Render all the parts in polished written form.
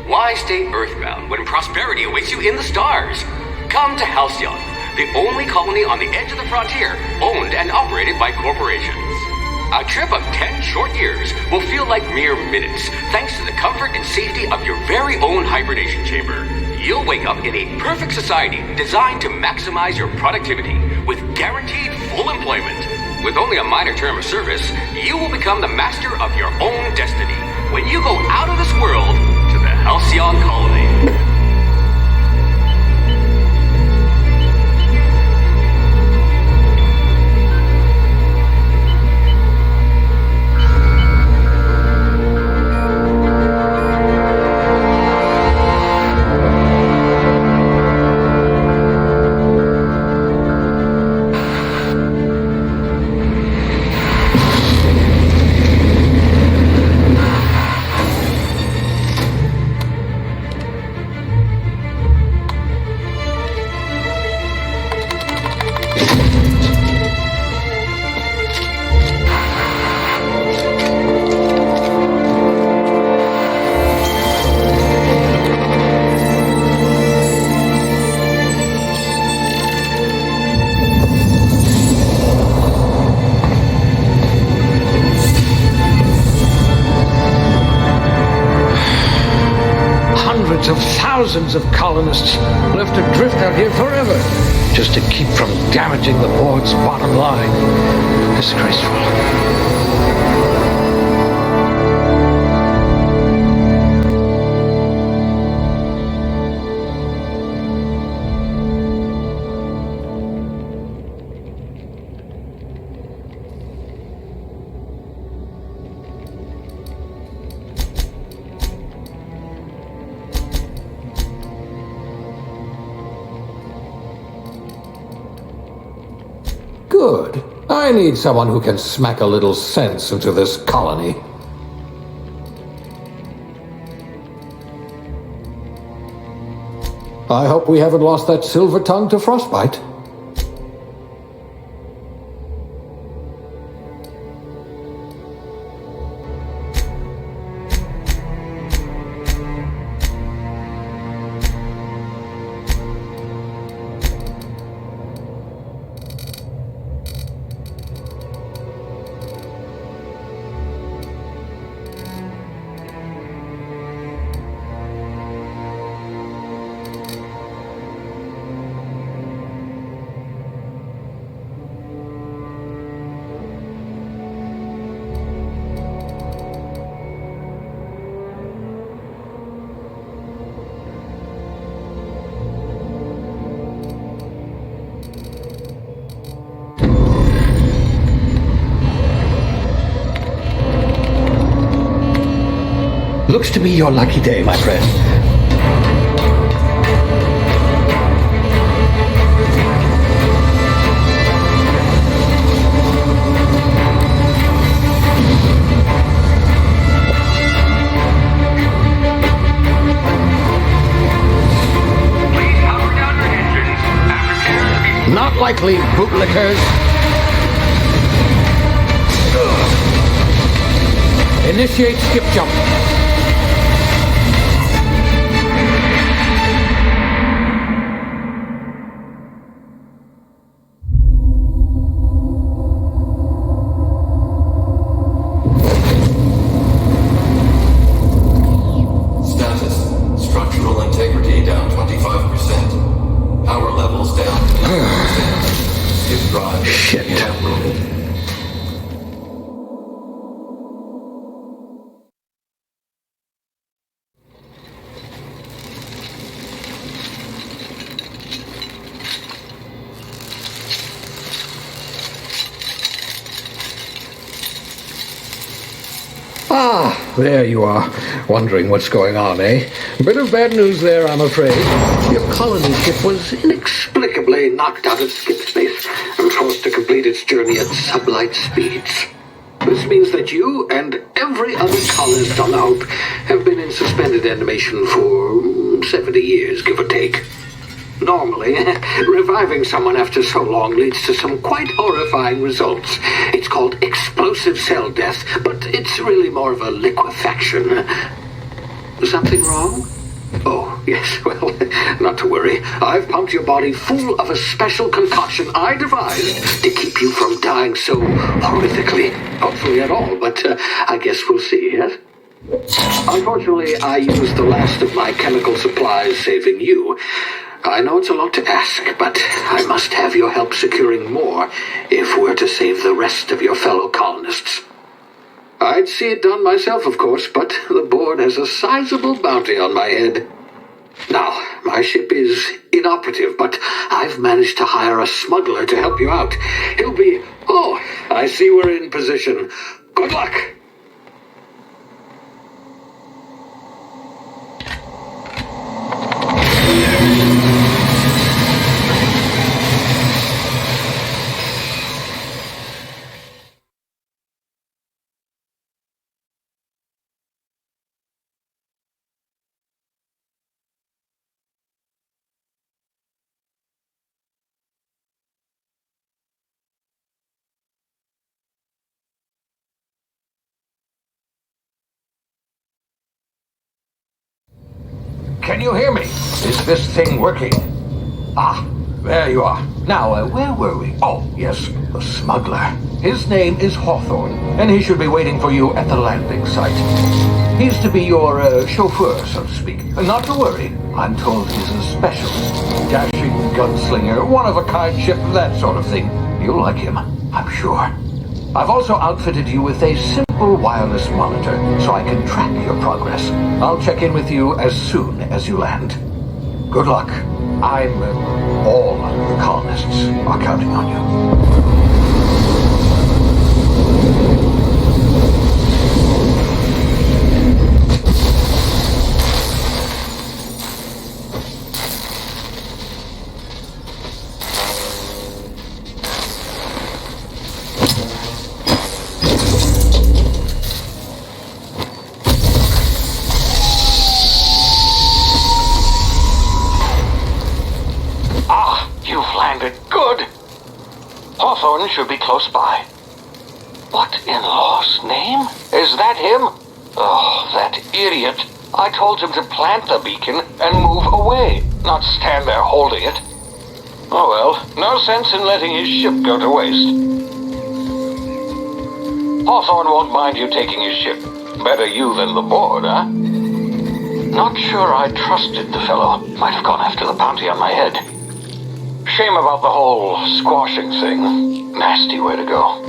Why stay earthbound when prosperity awaits you in the stars? Come to Halcyon, the only colony on the edge of the frontier, owned and operated by corporations. A trip of 10 short years will feel like mere minutes, thanks to the comfort and safety of your very own hibernation chamber. You'll wake up in a perfect society designed to maximize your productivity with guaranteed full employment. With only a minor term of service, you will become the master of your own destiny when you go out of this world to the Halcyon colony. Of thousands of colonists left adrift out here forever, just to keep from damaging the board's bottom line. Disgraceful. Good. I need someone who can smack a little sense into this colony. I hope we haven't lost that silver tongue to frostbite. Looks to be your lucky day, my friend. Please power down your engines and prepare to be... Not likely, bootlickers. Initiate skip jump. Ah, there you are. Wondering what's going on, eh? A bit of bad news there, I'm afraid. Your colony ship was inexplicably knocked out of skip space and forced to complete its journey at sublight speeds. This means that you and every other colonist on the Hope have been in suspended animation for 70 years, give or take. Normally, reviving someone after so long leads to some quite horrifying results. It's called explosive cell death, but it's really more of a liquefaction. Something wrong? Oh, yes, well, not to worry. I've pumped your body full of a special concoction I devised to keep you from dying so horrifically. Hopefully at all, but I guess we'll see, yes? Unfortunately, I used the last of my chemical supplies saving you. I know it's a lot to ask, but I must have your help securing more if we're to save the rest of your fellow colonists. I'd see it done myself, of course, but the board has a sizable bounty on my head. Now, my ship is inoperative, but I've managed to hire a smuggler to help you out. He'll be... Oh, I see we're in position. Good luck! Can you hear me? Is this thing working? Ah, there you are. Now, where were we? Oh, yes, the smuggler. His name is Hawthorne, and he should be waiting for you at the landing site. He's to be your chauffeur, so to speak. Not to worry. I'm told he's a specialist. Dashing gunslinger, one-of-a-kind ship, that sort of thing. You'll like him, I'm sure. I've also outfitted you with a simple wireless monitor, so I can track your progress. I'll check in with you as soon as you land. Good luck. All the colonists are counting on you. Hawthorne should be close by. What in law's name? Is that him? Oh, that idiot. I told him to plant the beacon and move away, not stand there holding it. Oh well, no sense in letting his ship go to waste. Hawthorne won't mind you taking his ship. Better you than the board, huh? Not sure I trusted the fellow. Might have gone after the bounty on my head. Shame about the whole squashing thing. Nasty way to go.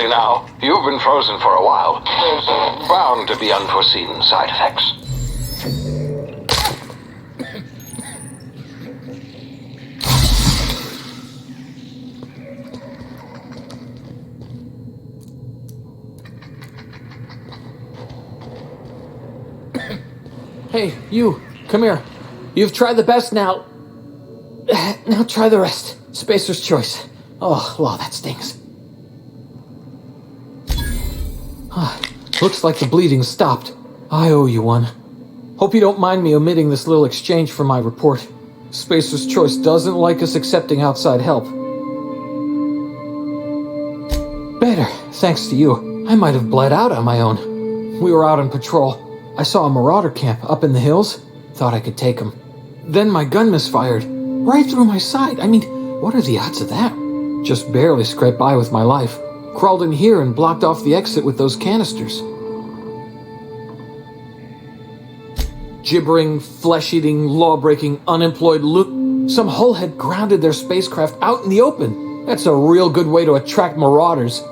Now, you've been frozen for a while. There's bound to be unforeseen side effects. Hey, you, come here. You've tried the best now. Now try the rest. Spacer's choice. Oh, wow, that stings. Looks like the bleeding stopped. I owe you one. Hope you don't mind me omitting this little exchange for my report. Spacer's Choice doesn't like us accepting outside help. Better, thanks to you. I might have bled out on my own. We were out on patrol. I saw a marauder camp up in the hills. Thought I could take him. Then my gun misfired. Right through my side. I mean, what are the odds of that? Just barely scraped by with my life. Crawled in here and blocked off the exit with those canisters. gibbering, flesh-eating, law-breaking, unemployed some hull had grounded their spacecraft out in the open. That's a real good way to attract marauders.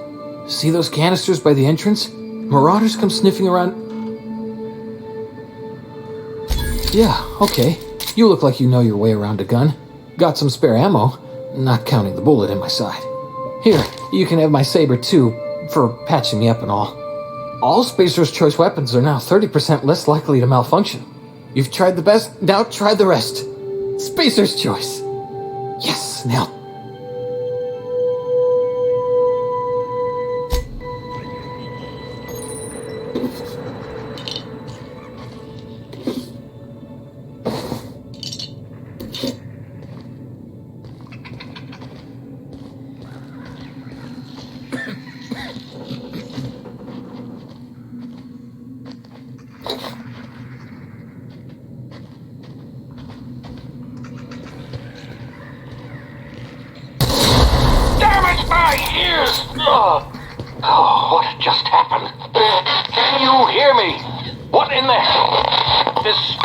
See those canisters by the entrance? Marauders come sniffing around. Yeah, okay. You look like you know your way around a gun. Got some spare ammo, not counting the bullet in my side. Here, you can have my saber too, for patching me up and all. All Spacer's Choice weapons are now 30% less likely to malfunction. You've tried the best, now try the rest. Spacer's Choice. Yes, nailed. What just happened? Can you hear me? What in the hell? This...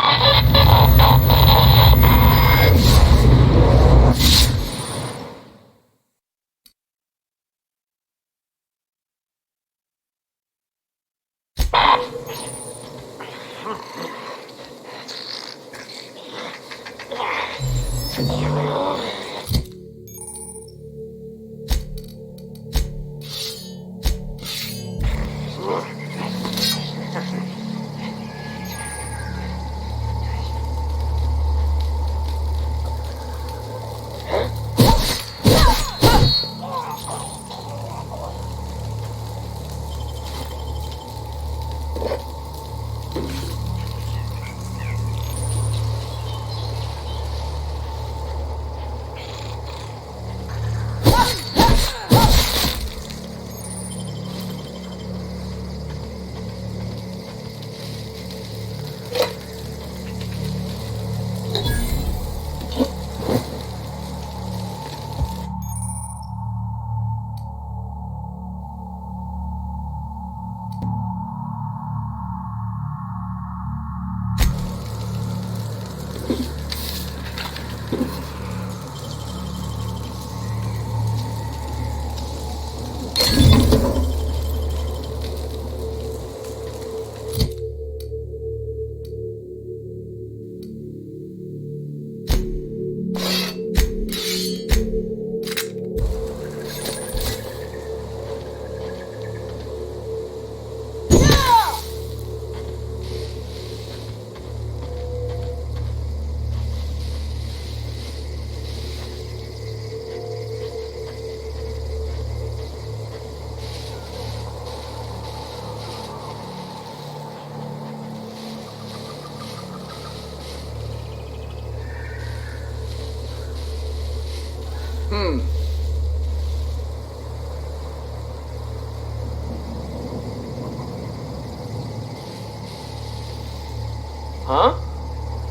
Huh?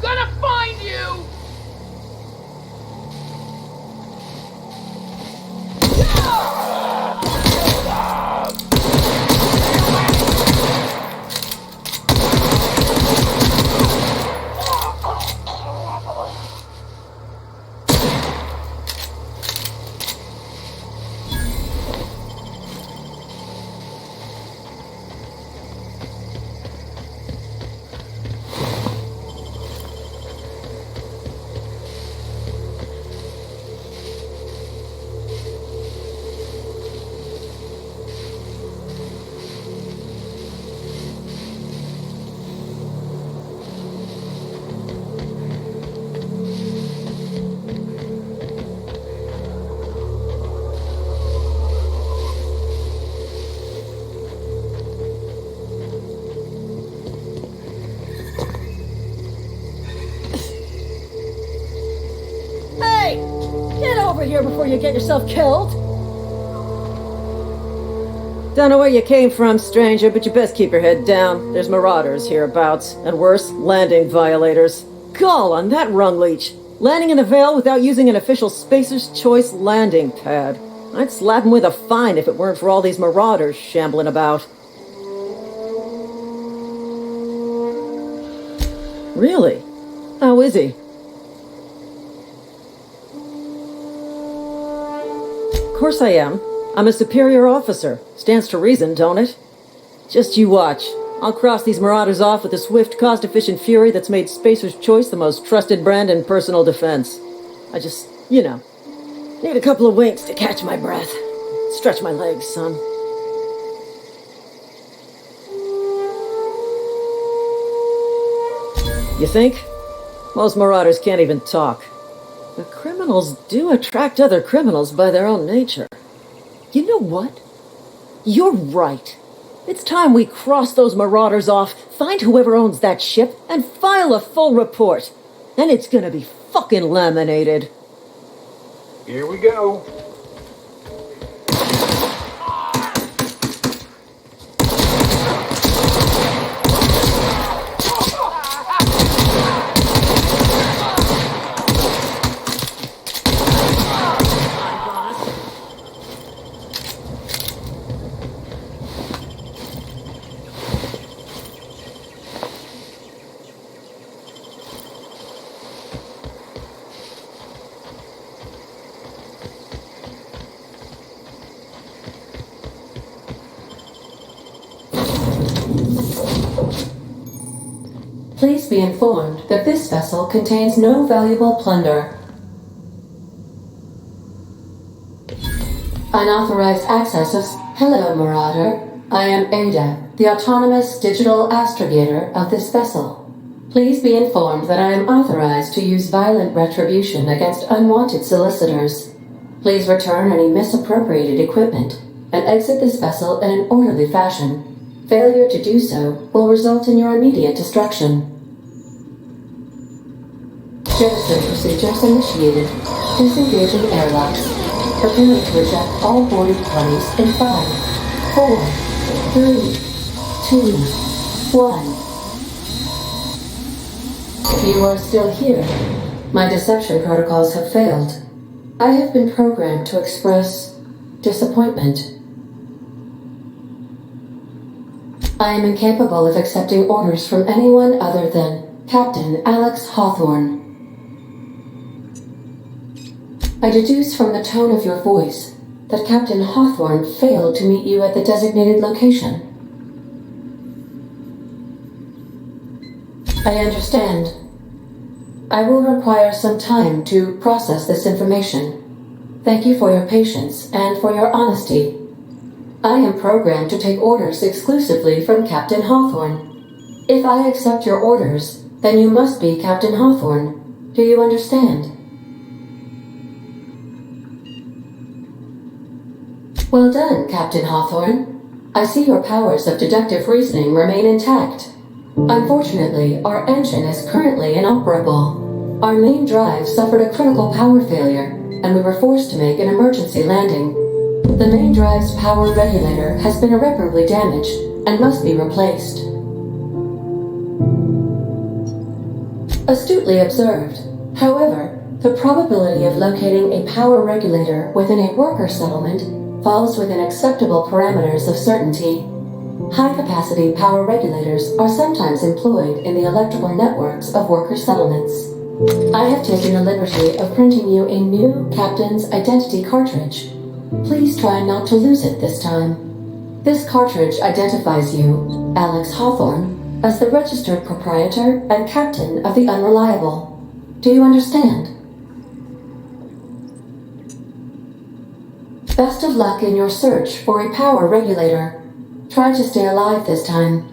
Gonna find you! Hey! Get over here before you get yourself killed! Don't know where you came from, stranger, but you best keep your head down. There's marauders hereabouts, and worse, landing violators. Gall on that rung leech! Landing in the Vale without using an official Spacer's Choice landing pad. I'd slap him with a fine if it weren't for all these marauders shambling about. Really? How is he? Of course I am. I'm a superior officer. Stands to reason, don't it? Just you watch. I'll cross these marauders off with a swift, cost-efficient fury that's made Spacer's Choice the most trusted brand in personal defense. I just, need a couple of winks to catch my breath. Stretch my legs, son. You think? Most marauders can't even talk. But criminals do attract other criminals by their own nature. You know what? You're right. It's time we cross those marauders off, find whoever owns that ship, and file a full report. Then it's gonna be fucking laminated. Here we go. Please be informed that this vessel contains no valuable plunder. Unauthorized access of... Hello, Marauder. I am Ada, the autonomous digital astrogator of this vessel. Please be informed that I am authorized to use violent retribution against unwanted solicitors. Please return any misappropriated equipment and exit this vessel in an orderly fashion. Failure to do so will result in your immediate destruction. Jettison procedures initiated. Disengaging airlocks. Preparing to eject all boarded parties in 5, 4, 3, 2, 1. If you are still here, my deception protocols have failed. I have been programmed to express disappointment. I am incapable of accepting orders from anyone other than Captain Alex Hawthorne. I deduce from the tone of your voice that Captain Hawthorne failed to meet you at the designated location. I understand. I will require some time to process this information. Thank you for your patience and for your honesty. I am programmed to take orders exclusively from Captain Hawthorne. If I accept your orders, then you must be Captain Hawthorne. Do you understand? Well done, Captain Hawthorne. I see your powers of deductive reasoning remain intact. Unfortunately, our engine is currently inoperable. Our main drive suffered a critical power failure, and we were forced to make an emergency landing. The main drive's power regulator has been irreparably damaged and must be replaced. Astutely observed. However, the probability of locating a power regulator within a worker settlement falls within acceptable parameters of certainty. High-capacity power regulators are sometimes employed in the electrical networks of worker settlements. I have taken the liberty of printing you a new Captain's Identity cartridge. Please try not to lose it this time. This cartridge identifies you, Alex Hawthorne, as the registered proprietor and captain of the Unreliable. Do you understand? Best of luck in your search for a power regulator. Try to stay alive this time.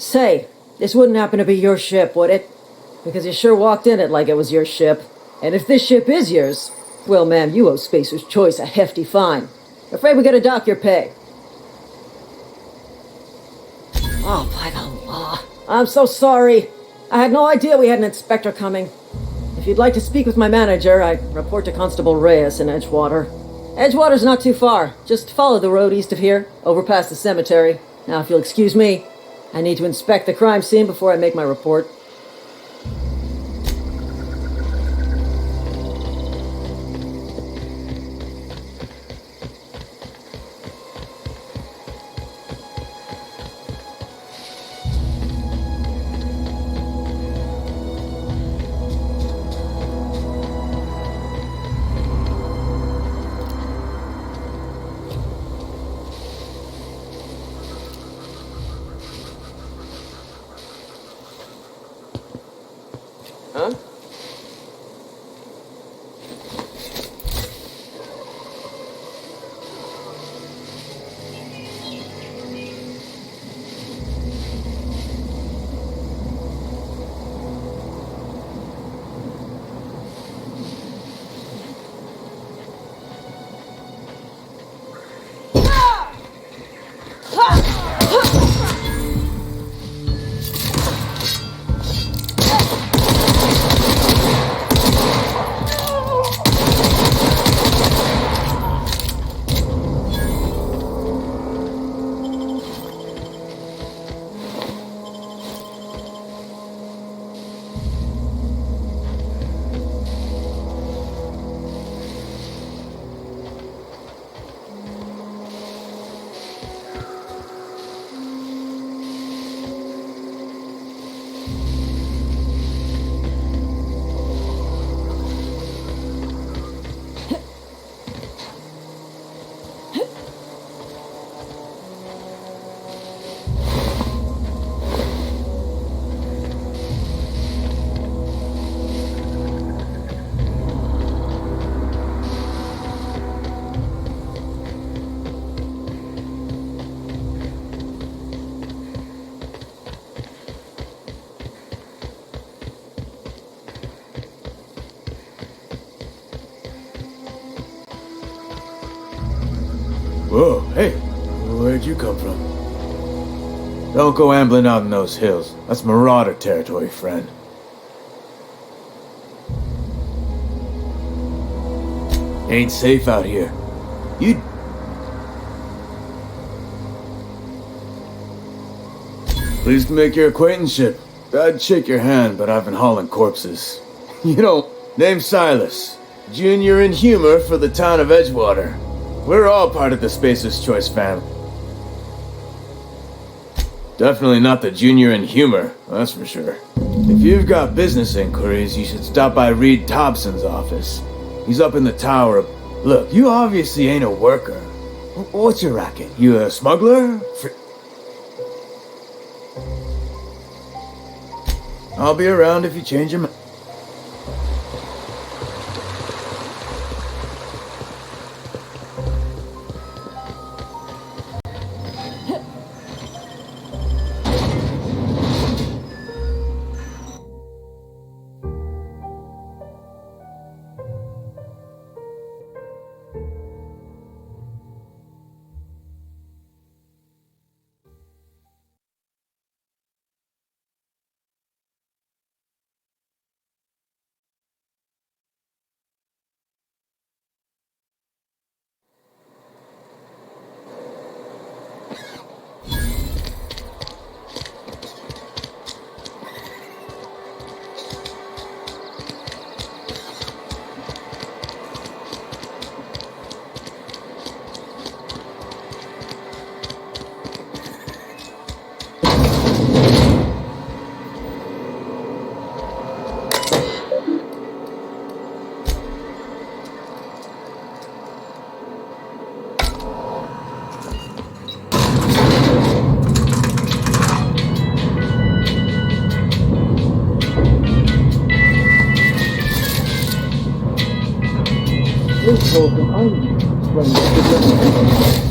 Say, this wouldn't happen to be your ship, would it? Because you sure walked in it like it was your ship. And if this ship is yours, well, ma'am, you owe Spacer's Choice a hefty fine. Afraid we gotta dock your pay. Oh, by the law. I'm so sorry. I had no idea we had an inspector coming. If you'd like to speak with my manager, I'd report to Constable Reyes in Edgewater. Edgewater's not too far. Just follow the road east of here, over past the cemetery. Now, if you'll excuse me, I need to inspect the crime scene before I make my report. Huh? Whoa, hey, where'd you come from? Don't go ambling out in those hills. That's marauder territory, friend. Ain't safe out here. You... Pleased to make your acquaintanceship. I'd shake your hand, but I've been hauling corpses. You know, name's Silas. Junior in humor for the town of Edgewater. We're all part of the Spacer's Choice family. Definitely not the junior in humor, that's for sure. If you've got business inquiries, you should stop by Reed Thompson's office. He's up in the tower. Look, you obviously ain't a worker. What's your racket? You a smuggler? I'll be around if you change your mind.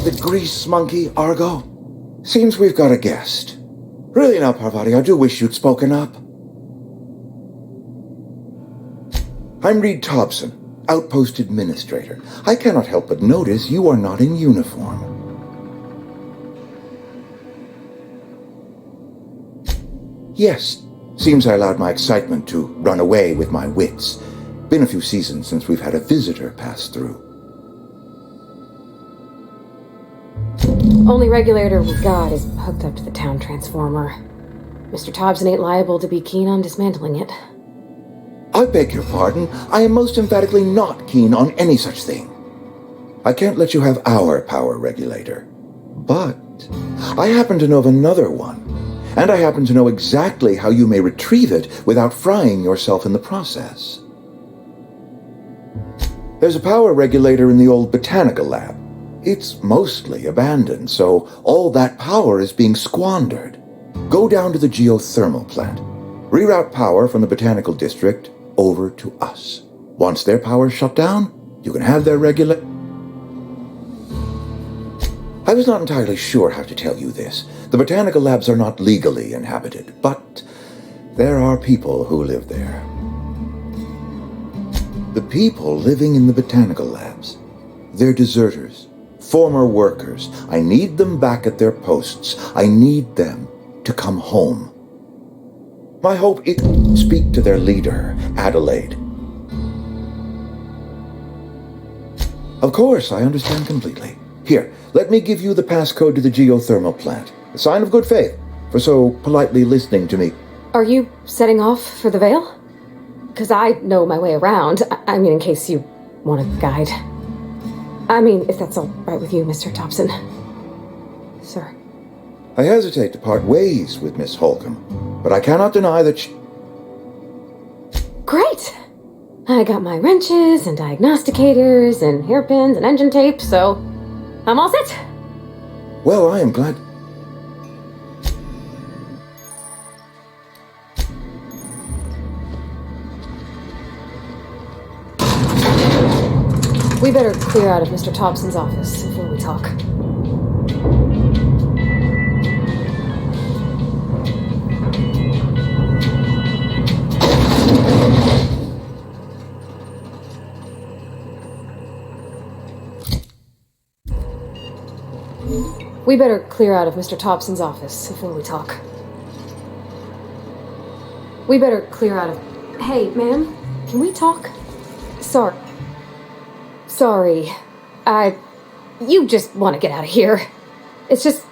The grease monkey, Argo? Seems we've got a guest. Really now, Parvati, I do wish you'd spoken up. I'm Reed Thompson, Outpost Administrator. I cannot help but notice you are not in uniform. Yes, seems I allowed my excitement to run away with my wits. Been a few seasons since we've had a visitor pass through. Only regulator we got is hooked up to the town transformer. Mr. Thompson ain't liable to be keen on dismantling it. I beg your pardon. I am most emphatically not keen on any such thing. I can't let you have our power regulator. But I happen to know of another one. And I happen to know exactly how you may retrieve it without frying yourself in the process. There's a power regulator in the old botanical lab. It's mostly abandoned, so all that power is being squandered. Go down to the geothermal plant. Reroute power from the botanical district over to us. Once their power's shut down, you can have their regulator. I was not entirely sure how to tell you this. The botanical labs are not legally inhabited, but there are people who live there. The people living in the botanical labs, they're deserters, former workers. I need them back at their posts. I need them to come home. My hope is to speak to their leader, Adelaide. Of course, I understand completely. Here, let me give you the passcode to the geothermal plant. A sign of good faith for so politely listening to me. Are you setting off for the Vale? Because I know my way around. I mean, in case you want a guide. I mean, if that's all right with you, Mr. Thompson. Sir. I hesitate to part ways with Miss Holcomb, but I cannot deny that she... Great! I got my wrenches and diagnosticators and hairpins and engine tape, so I'm all set. Well, I am glad... We better clear out of Mr. Thompson's office before we talk. We better clear out of Mr. Thompson's office before we talk. We better clear out of... Hey, ma'am, can we talk? Sorry. You just want to get out of here. It's just...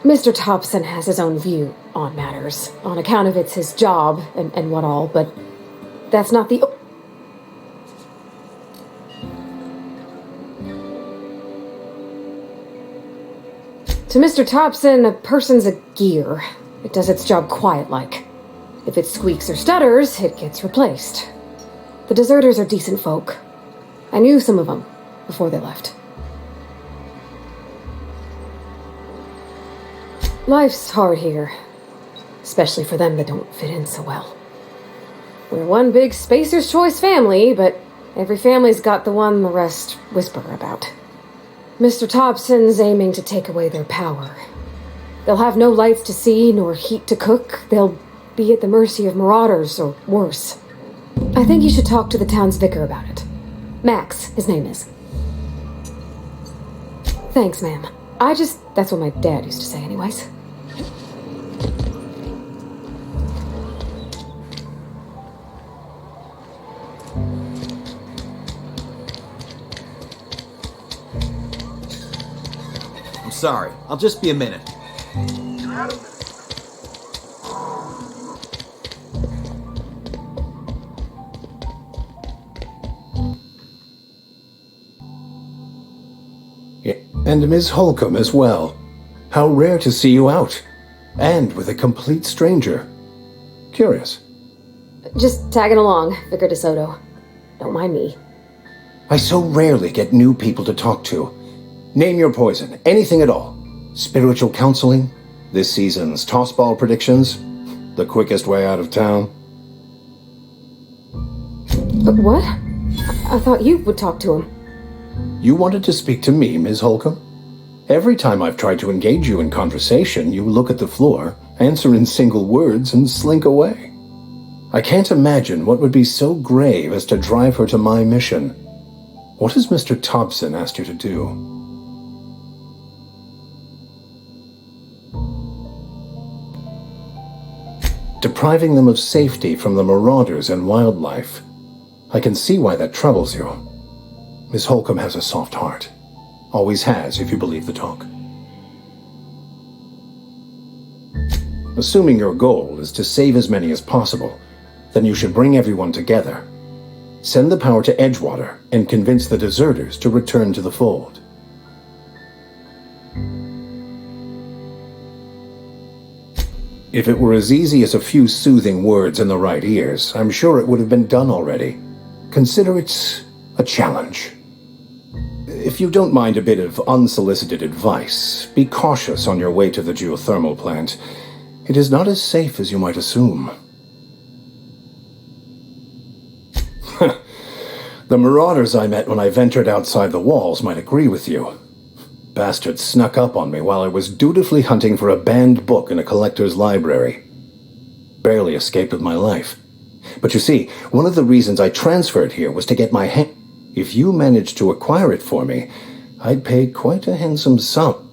Mr. Thompson has his own view on matters, on account of it's his job and what all, but that's not the... To Mr. Thompson, a person's a gear. It does its job quiet-like. If it squeaks or stutters, it gets replaced. The deserters are decent folk. I knew some of them before they left. Life's hard here, especially for them that don't fit in so well. We're one big Spacer's Choice family, but every family's got the one the rest whisper about. Mr. Thompson's aiming to take away their power. They'll have no lights to see, nor heat to cook. They'll be at the mercy of marauders, or worse. I think you should talk to the town's vicar about it. Max, his name is. Thanks, ma'am. That's what my dad used to say anyways. I'm sorry. I'll just be a minute. And Ms. Holcomb as well. How rare to see you out. And with a complete stranger. Curious. Just tagging along, Vicar DeSoto. Don't mind me. I so rarely get new people to talk to. Name your poison, anything at all. Spiritual counseling, this season's tossball predictions, the quickest way out of town. But what? I thought you would talk to him. You wanted to speak to me, Ms. Holcomb? Every time I've tried to engage you in conversation, you look at the floor answer in single words, and slink away. I can't imagine what would be so grave as to drive her to my mission. What has Mr. Thompson asked you to do? Depriving them of safety from the marauders and wildlife. I can see why that troubles you. Miss Holcomb has a soft heart. Always has, if you believe the talk. Assuming your goal is to save as many as possible, then you should bring everyone together. Send the power to Edgewater and convince the deserters to return to the fold. If it were as easy as a few soothing words in the right ears, I'm sure it would have been done already. Consider it a challenge. If you don't mind a bit of unsolicited advice, be cautious on your way to the geothermal plant. It is not as safe as you might assume. The marauders I met when I ventured outside the walls might agree with you. Bastards snuck up on me while I was dutifully hunting for a banned book in a collector's library. Barely escaped with my life. But you see, one of the reasons I transferred here was to get my hand. If you managed to acquire it for me, I'd pay quite a handsome sum.